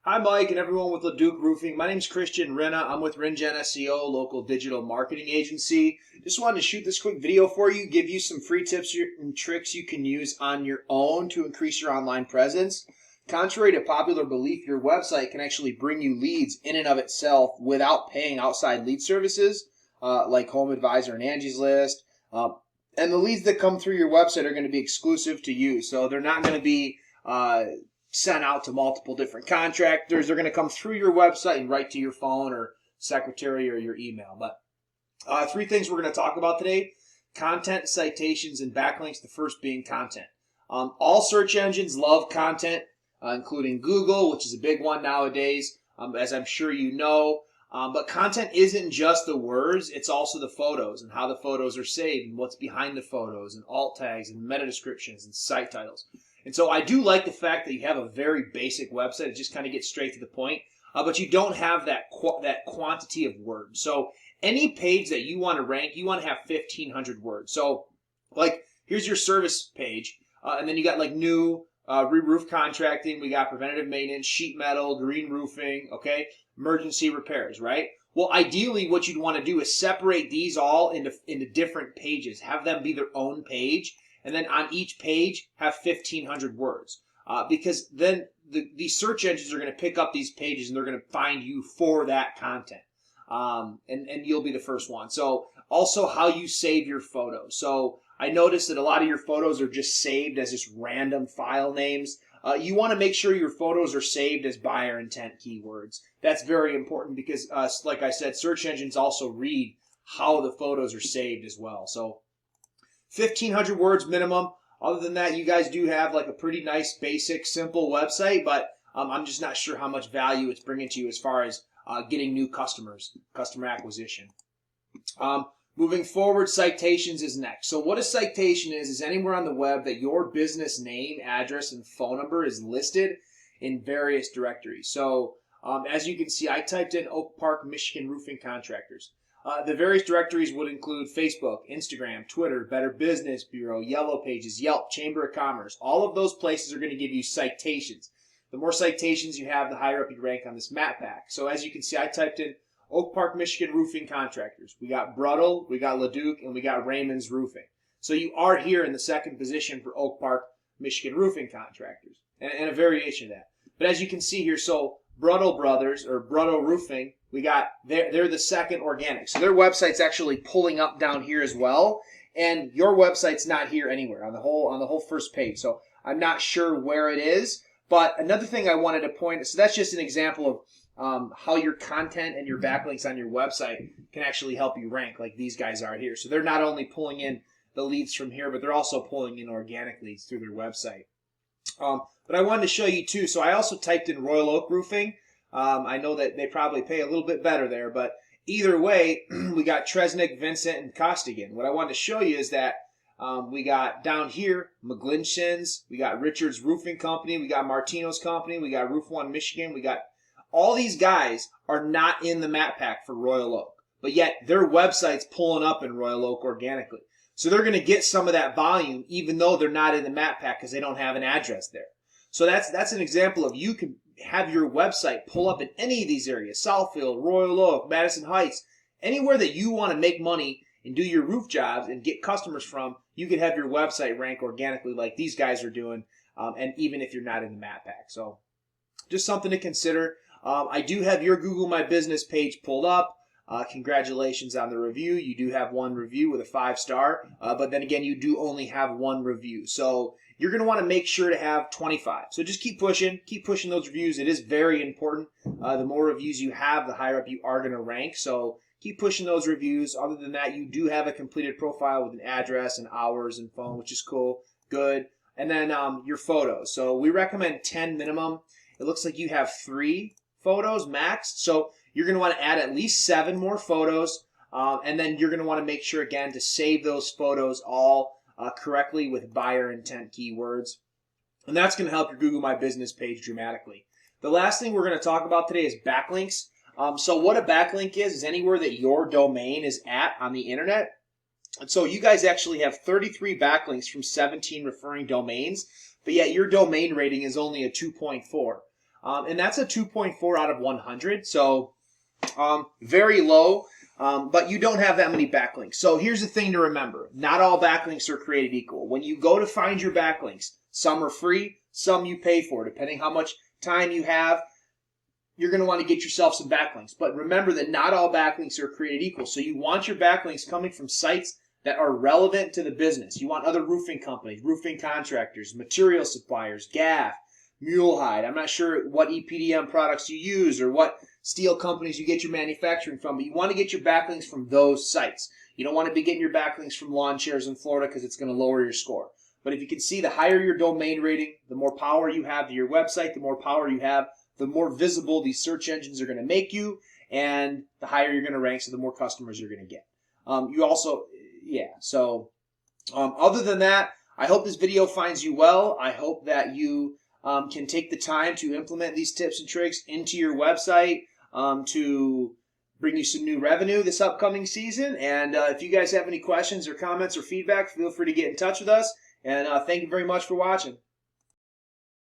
Hi, Mike, and everyone with LaDuke Roofing. My name's Christian Renna. I'm with RenGen SEO, local digital marketing agency. Just wanted to shoot this quick video for you, give you some free tips and tricks you can use on your own to increase your online presence. Contrary to popular belief, your website can actually bring you leads in and of itself without paying outside lead services like Home Advisor and Angie's List. And the leads that come through your website are going to be exclusive to you, so they're not going to be sent out to multiple different contractors. They're going to come through your website and right to your phone or secretary or your email. But three things we're going to talk about today: content, citations, and backlinks. The first being content. All search engines love content, including Google, which is a big one nowadays, as I'm sure you know. But content isn't just the words, it's also the photos and how the photos are saved and what's behind the photos and alt tags and meta descriptions and site titles. And so I do like the fact that you have a very basic website. It just kind of gets straight to the point, but you don't have that quantity of words. So any page that you want to rank, you want to have 1,500 words. So like here's your service page, and then you got like new, re-roof contracting, we got preventative maintenance, sheet metal, green roofing, okay, emergency repairs, right? Well, ideally what you'd want to do is separate these all into different pages, have them be their own page, and then on each page have 1,500 words, because then these search engines are going to pick up these pages and they're going to find you for that content, and you'll be the first one. So also how you save your photos. So I noticed that a lot of your photos are just saved as just random file names. You want to make sure your photos are saved as buyer intent keywords. That's very important because, like I said, search engines also read how the photos are saved as well. So 1,500 words minimum. Other than that, you guys do have like a pretty nice, basic, simple website, but I'm just not sure how much value it's bringing to you as far as getting new customers, customer acquisition. Moving forward, citations is next. So what a citation is anywhere on the web that your business name, address, and phone number is listed in various directories. So as you can see, I typed in Oak Park, Michigan Roofing Contractors. The various directories would include Facebook, Instagram, Twitter, Better Business Bureau, Yellow Pages, Yelp, Chamber of Commerce. All of those places are going to give you citations. The more citations you have, the higher up you rank on this map pack. So as you can see, I typed in Oak Park, Michigan Roofing Contractors. We got Bruttle, we got LaDuke, and we got Raymond's Roofing. So you are here in the second position for Oak Park, Michigan Roofing Contractors, and a variation of that. But as you can see here, so Bruttle Brothers or Bruttle Roofing, we got they're the second organic. So their website's actually pulling up down here as well, and your website's not here anywhere on the whole first page. So I'm not sure where it is. But another thing I wanted to point, so that's just an example of how your content and your backlinks on your website can actually help you rank, like these guys are here. So they're not only pulling in the leads from here, but they're also pulling in organic leads through their website. But I wanted to show you too. So I also typed in Royal Oak Roofing. I know that they probably pay a little bit better there, but either way, we got Tresnick, Vincent, and Costigan. What I wanted to show you is that we got down here McGlinchins, we got Richards Roofing Company, we got Martino's Company, we got Roof One Michigan, we got all these guys are not in the map pack for Royal Oak, but yet their website's pulling up in Royal Oak organically. So they're going to get some of that volume even though they're not in the map pack because they don't have an address there. So that's an example of you can have your website pull up in any of these areas: Southfield, Royal Oak, Madison Heights, anywhere that you want to make money and do your roof jobs and get customers from. You can have your website rank organically like these guys are doing, and even if you're not in the map pack. So just something to consider. I do have your Google My Business page pulled up. Congratulations on the review. You do have one review with a 5-star, but then again, you do only have one review. So you're going to want to make sure to have 25. So just keep pushing those reviews. It is very important. The more reviews you have, the higher up you are going to rank. So keep pushing those reviews. Other than that, you do have a completed profile with an address and hours and phone, which is cool. Good. And then your photos. So we recommend 10 minimum. It looks like you have 3 photos max. So you're going to want to add at least 7 more photos. And then you're going to want to make sure, again, to save those photos all correctly with buyer intent keywords. And that's going to help your Google My Business page dramatically. The last thing we're going to talk about today is backlinks. So what a backlink is anywhere that your domain is at on the internet. And so you guys actually have 33 backlinks from 17 referring domains, but yet your domain rating is only a 2.4. and that's a 2.4 out of 100. So very low. But you don't have that many backlinks. So here's the thing to remember. Not all backlinks are created equal. When you go to find your backlinks, some are free, some you pay for. Depending how much time you have, you're going to want to get yourself some backlinks. But remember that not all backlinks are created equal. So you want your backlinks coming from sites that are relevant to the business. You want other roofing companies, roofing contractors, material suppliers, GAF, Mulehide. I'm not sure what EPDM products you use or what steel companies you get your manufacturing from, but you want to get your backlinks from those sites. You don't want to be getting your backlinks from lawn chairs in Florida because it's going to lower your score. But if you can see, the higher your domain rating, the more power you have to your website, the more power you have, the more visible these search engines are going to make you, and the higher you're going to rank, so the more customers you're going to get. Other than that, I hope this video finds you well. I hope that you can take the time to implement these tips and tricks into your website to bring you some new revenue this upcoming season. And if you guys have any questions or comments or feedback, feel free to get in touch with us. And thank you very much for watching.